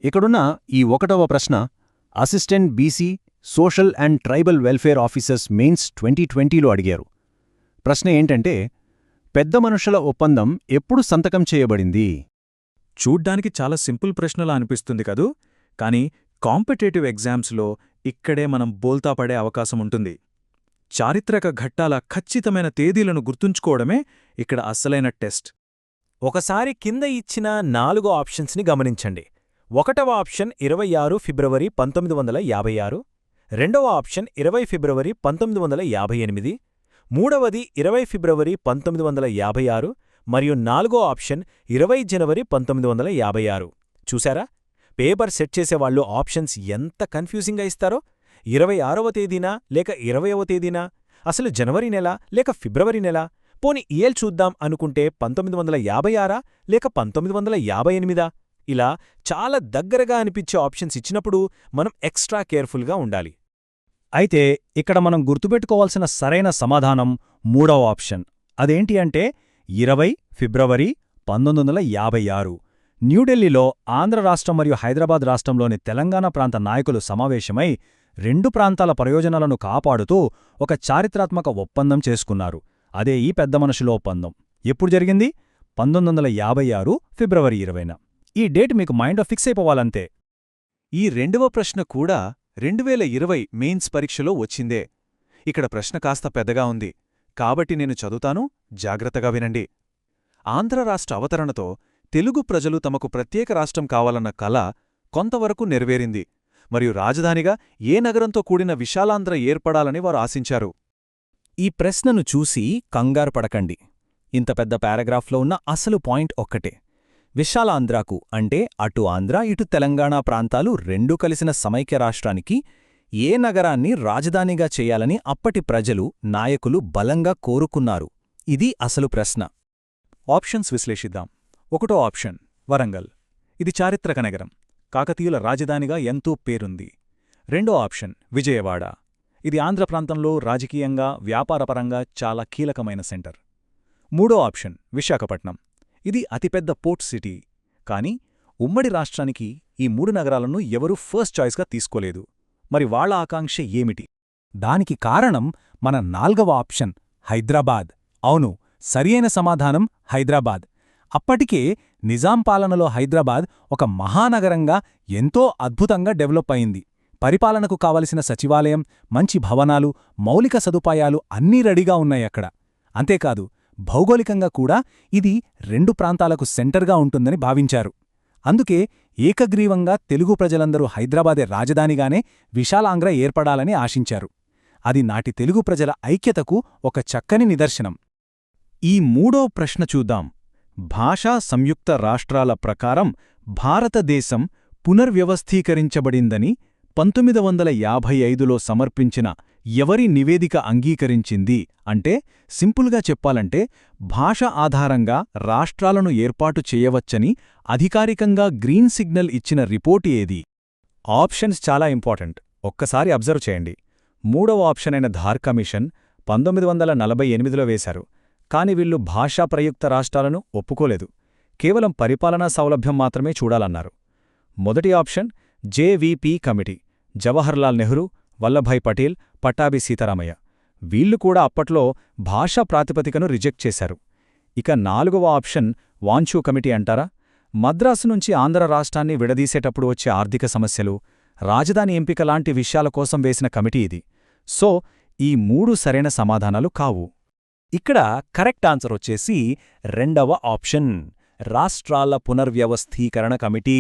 ఇక్కడున్న ఈ 1వ ప్రశ్న assistant BC social and tribal welfare officers mains 2020లో అడిగారు. ప్రశ్న ఏంటంటే, పెద్ద మనుషుల ఒప్పందం ఎప్పుడు సంతకం చేయబడింది? చూడ్డానికి చాలా సింపుల్ ప్రశ్నలా అనిపిస్తుంది కదూ, కానీ కాంపిటేటివ్ ఎగ్జామ్స్లో ఇక్కడే మనం బోల్తా పడే అవకాశముంటుంది. చారిత్రక ఘట్టాల ఖచ్చితమైన తేదీలను గుర్తుంచుకోవడమే ఇక్కడ అస్సలైన టెస్ట్. ఒకసారి కింద ఇచ్చిన 4 ఆప్షన్స్ని గమనించండి. 1వ ఆప్షన్ 26 ఫిబ్రవరి 1956, 2వ ఆప్షన్ 20 ఫిబ్రవరి 1958, 3వది 20 ఫిబ్రవరి 1956 మరియు 4వ ఆప్షన్ 20 జనవరి 1956. చూశారా? పేపర్ సెట్ చేసేవాళ్లు ఆప్షన్స్ ఎంత కన్ఫ్యూజింగ్గా ఇస్తారో. 26వ తేదీనా లేక 20వ తేదీనా, అసలు జనవరి నెల లేక ఫిబ్రవరి నెల, పోని ఇయల్ చూద్దాం అనుకుంటే 1956 లేక 1958. ఇలా చాలా దగ్గరగా అనిపించే ఆప్షన్స్ ఇచ్చినప్పుడు మనం ఎక్స్ట్రా కేర్ఫుల్గా ఉండాలి. అయితే ఇక్కడ మనం గుర్తుపెట్టుకోవాల్సిన సరైన సమాధానం 3వ ఆప్షన్. అదేంటి అంటే 20 ఫిబ్రవరి 1956. న్యూఢిల్లీలో ఆంధ్ర రాష్ట్రం మరియు హైదరాబాద్ రాష్ట్రంలోని తెలంగాణ ప్రాంత నాయకులు సమావేశమై 2 ప్రాంతాల ప్రయోజనాలను కాపాడుతూ ఒక చారిత్రాత్మక ఒప్పందం చేసుకున్నారు. అదే ఈ పెద్ద మనుషుల ఒప్పందం. ఎప్పుడు జరిగింది? 1956 ఫిబ్రవరి 20న. ఈ డేట్ మీకు మైండ్లో ఫిక్స్ అయిపోవాలంతే. ఈ 2వ ప్రశ్న కూడా 2020 మెయిన్స్ పరీక్షలో వచ్చిందే. ఇక్కడ ప్రశ్న కాస్త పెద్దగా ఉంది, కాబట్టి నేను చదువుతాను, జాగ్రత్తగా వినండి. ఆంధ్ర రాష్ట్ర అవతరణతో తెలుగు ప్రజలు తమకు ప్రత్యేక రాష్ట్రం కావాలన్న కల కొంతవరకు నెరవేరింది మరియు రాజధానిగా ఏ నగరంతో కూడిన విశాలాంధ్ర ఏర్పడాలని వారు ఆశించారు. ఈ ప్రశ్నను చూసి కంగారు పడకండి. ఇంత పెద్ద పారాగ్రాఫ్లో ఉన్న అసలు పాయింట్ ఒక్కటే. విశాలాంధ్రకు అంటే అటు ఆంధ్ర ఇటు తెలంగాణ ప్రాంతాలు రెండూ కలిసిన సమైక్య రాష్ట్రానికి ఏ నగరాన్ని రాజధానిగా చేయాలని అప్పటి ప్రజలు, నాయకులు బలంగా కోరుకున్నారు. ఇది అసలు ప్రశ్న. ఆప్షన్స్ విశ్లేషిద్దాం. 1వ ఆప్షన్ వరంగల్. ఇది చారిత్రక నగరం, కాకతీయుల రాజధానిగా ఎంతో పేరుంది. 2వ ఆప్షన్ విజయవాడ. ఇది ఆంధ్ర ప్రాంతంలో రాజకీయంగా, వ్యాపారపరంగా చాలా కీలకమైన సెంటర్. 3వ ఆప్షన్ విశాఖపట్నం. ఇది అతిపెద్ద పోర్ట్ సిటీ. కానీ ఉమ్మడి రాష్ట్రానికి ఈ 3 నగరాలను ఎవరూ ఫస్ట్ చాయిస్గా తీసుకోలేదు. మరి వాళ్ల ఆకాంక్ష ఏమిటి? దానికి కారణం మన 4వ ఆప్షన్ హైదరాబాద్. అవును, సరియైన సమాధానం హైదరాబాద్. అప్పటికే నిజాం పాలనలో హైదరాబాద్ ఒక మహానగరంగా ఎంతో అద్భుతంగా డెవలప్ అయింది. పరిపాలనకు కావలసిన సచివాలయం, మంచి భవనాలు, మౌలిక సదుపాయాలు అన్నీ రెడీగా ఉన్నాయక్కడ. అంతేకాదు, భౌగోళికంగా కూడా ఇది 2 ప్రాంతాలకు సెంటర్గా ఉంటుందని భావించారు. అందుకే ఏకగ్రీవంగా తెలుగు ప్రజలందరూ హైదరాబాదే రాజధానిగానే విశాలాంధ్ర ఏర్పడాలని ఆశించారు. అది నాటి తెలుగు ప్రజల ఐక్యతకు ఒక చక్కని నిదర్శనం. ఈ 3వ ప్రశ్న చూద్దాం. భాషా సంయుక్త రాష్ట్రాల ప్రకారం భారతదేశం పునర్వ్యవస్థీకరించబడిందని 1955లో సమర్పించిన ఎవరి నివేదిక అంగీకరించింది? అంటే సింపుల్గా చెప్పాలంటే భాష ఆధారంగా రాష్ట్రాలను ఏర్పాటు చేయవచ్చని అధికారికంగా గ్రీన్ సిగ్నల్ ఇచ్చిన రిపోర్టు ఏది? ఆప్షన్స్ చాలా ఇంపార్టెంట్. ఒక్కసారి అబ్జర్వ్ చేయండి. 3వ ఆప్షన్ అయిన ధార్ కమిషన్ 1948లో వేశారు. కాని వీళ్లు భాషా ప్రయుక్త రాష్ట్రాలను ఒప్పుకోలేదు. కేవలం పరిపాలనా సౌలభ్యం మాత్రమే చూడాలన్నారు. మొదటి option JVP committee, Jawaharlal Nehru, Vallabhbhai Patel, Pattabhi Sitaramayya. వీళ్లు కూడా అప్పట్లో భాషా ప్రాతిపదికను రిజెక్ట్ చేశారు. ఇక 4వ ఆప్షన్ వాంచూ కమిటీ అంటారా? మద్రాసు నుంచి ఆంధ్ర రాష్ట్రాన్ని విడదీసేటప్పుడు వచ్చే ఆర్థిక సమస్యలు, రాజధాని ఎంపిక లాంటి విషయాల కోసం వేసిన కమిటీ ఇది. సో ఈ 3 సరైన సమాధానాలు కావు. ఇక్కడ కరెక్ట్ ఆన్సర్ వచ్చేసి 2వ ఆప్షన్, రాష్ట్రాల పునర్వ్యవస్థీకరణ కమిటీ.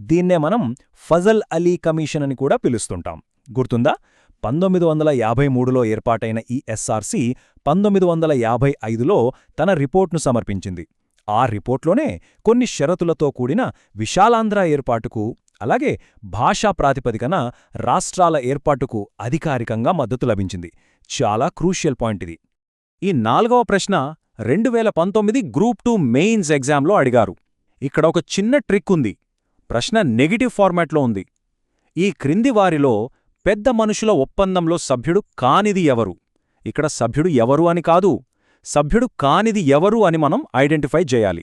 దీన్నే మనం ఫజల్ అలీ కమిషన్ అని కూడా పిలుస్తుంటాం. గుర్తుందా? 1953లో ఏర్పాటైన ఈ ఎస్ఆర్సి 1955లో తన రిపోర్ట్ను సమర్పించింది. ఆ రిపోర్ట్లోనే కొన్ని షరతులతో కూడిన విశాలాంధ్ర ఏర్పాటుకు, అలాగే భాషా ప్రాతిపదికన రాష్ట్రాల ఏర్పాటుకు అధికారికంగా మద్దతు లభించింది. చాలా క్రూషియల్ పాయింట్ ఇది. ఈ 4వ ప్రశ్న 2019 గ్రూప్ 2 మెయిన్స్ ఎగ్జామ్లో అడిగారు. ఇక్కడ ఒక చిన్న ట్రిక్ ఉంది. ప్రశ్న నెగటివ్ ఫార్మాట్లో ఉంది. ఈ క్రింది వారిలో పెద్ద మనుషుల ఒప్పందంలో సభ్యుడు కానిది ఎవరు? ఇక్కడ సభ్యుడు ఎవరు అని కాదు, సభ్యుడు కానిది ఎవరు అని మనం ఐడెంటిఫై చేయాలి.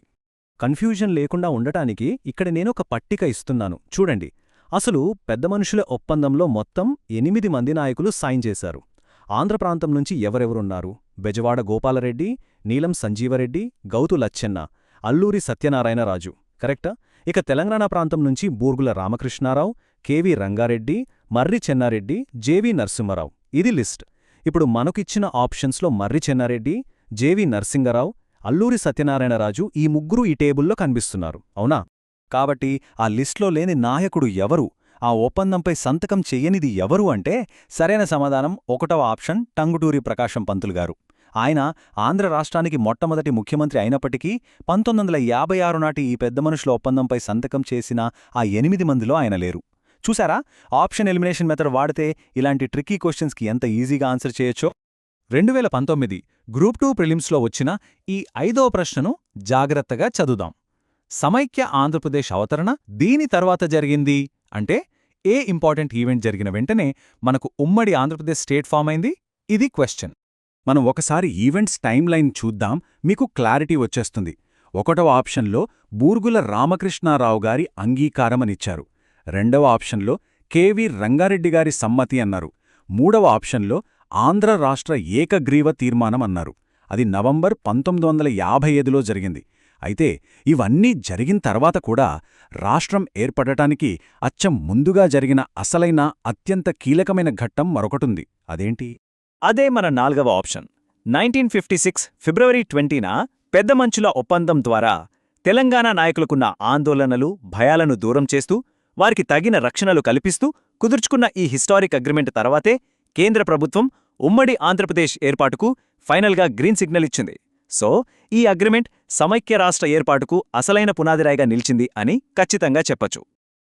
కన్ఫ్యూజన్ లేకుండా ఉండటానికి ఇక్కడ నేనొక పట్టిక ఇస్తున్నాను చూడండి. అసలు పెద్ద మనుషుల ఒప్పందంలో మొత్తం 8 మంది నాయకులు సైన్ చేశారు. ఆంధ్ర ప్రాంతం నుంచి ఎవరెవరున్నారు? బెజవాడ గోపాలరెడ్డి, నీలం సంజీవరెడ్డి, గౌతు లచ్చెన్న, అల్లూరి సత్యనారాయణరాజు. కరెక్టా? ఇక తెలంగాణ ప్రాంతం నుంచి బూర్గుల రామకృష్ణారావు, కెవి రంగారెడ్డి, మర్రి చెన్నారెడ్డి, జెవి నరసింహరావు. ఇది లిస్ట్. ఇప్పుడు మనకిచ్చిన ఆప్షన్స్లో మర్రి చెన్నారెడ్డి, జెవి నరసింగరావు, అల్లూరి సత్యనారాయణరాజు ఈ ముగ్గురు ఈ టేబుల్లో కనిపిస్తున్నారు, అవునా? కాబట్టి ఆ లిస్ట్లో లేని నాయకుడు ఎవరు, ఆ ఒప్పందంపై సంతకం చెయ్యనిది ఎవరు అంటే సరైన సమాధానం 1వ ఆప్షన్ టంగుటూరి ప్రకాశం పంతులు గారు. ఆయన ఆంధ్ర రాష్ట్రానికి మొట్టమొదటి ముఖ్యమంత్రి అయినప్పటికీ 1956 నాటి ఈ పెద్ద మనుషుల ఒప్పందంపై సంతకం చేసిన ఆ 8 మందిలో ఆయన లేరు. చూసారా, ఆప్షన్ ఎలిమినేషన్ మెథడ్ వాడితే ఇలాంటి ట్రిక్కీ క్వశ్చన్స్కి ఎంత ఈజీగా ఆన్సర్ చేయొచ్చో. 2019 గ్రూప్ 2 ప్రిలిమ్స్లో వచ్చిన ఈ 5వ ప్రశ్నను జాగ్రత్తగా చదువుదాం. సమైక్య ఆంధ్రప్రదేశ్ అవతరణ దీని తర్వాత జరిగింది అంటే ఏ ఇంపార్టెంట్ ఈవెంట్ జరిగిన వెంటనే మనకు ఉమ్మడి ఆంధ్రప్రదేశ్ స్టేట్ ఫామ్ అయింది? ఇది క్వశ్చన్. మనం ఒకసారి ఈవెంట్స్ టైమ్ లైన్ చూద్దాం, మీకు క్లారిటీ వచ్చేస్తుంది. 1వ ఆప్షన్లో బూర్గుల రామకృష్ణారావు గారి అంగీకారమనిచ్చారు. 2వ ఆప్షన్లో కెవి రంగారెడ్డి గారి సమ్మతి అన్నారు. 3వ ఆప్షన్లో ఆంధ్ర రాష్ట్ర ఏకగ్రీవ తీర్మానం అన్నారు. అది నవంబర్ 1955లో జరిగింది. అయితే ఇవన్నీ జరిగిన తర్వాత కూడా రాష్ట్రం ఏర్పడటానికి అచ్చం ముందుగా జరిగిన అసలైన అత్యంత కీలకమైన ఘట్టం మరొకటుంది. అదేంటి? అదే మన 4వ ఆప్షన్. 1956 ఫిబ్రవరి 20న పెద్ద మంచుల ఒప్పందం ద్వారా తెలంగాణ నాయకులకున్న ఆందోళనలు, భయాలను దూరం చేస్తూ వారికి తగిన రక్షణలు కల్పిస్తూ కుదుర్చుకున్న ఈ హిస్టారిక్ అగ్రిమెంట్ తర్వాతే కేంద్ర ప్రభుత్వం ఉమ్మడి ఆంధ్రప్రదేశ్ ఏర్పాటుకు ఫైనల్గా గ్రీన్ సిగ్నల్ ఇచ్చింది. సో ఈ అగ్రిమెంట్ సమైక్య రాష్ట్ర ఏర్పాటుకు అసలైన పునాదిరాయిగా నిలిచింది అని ఖచ్చితంగా చెప్పొచ్చు.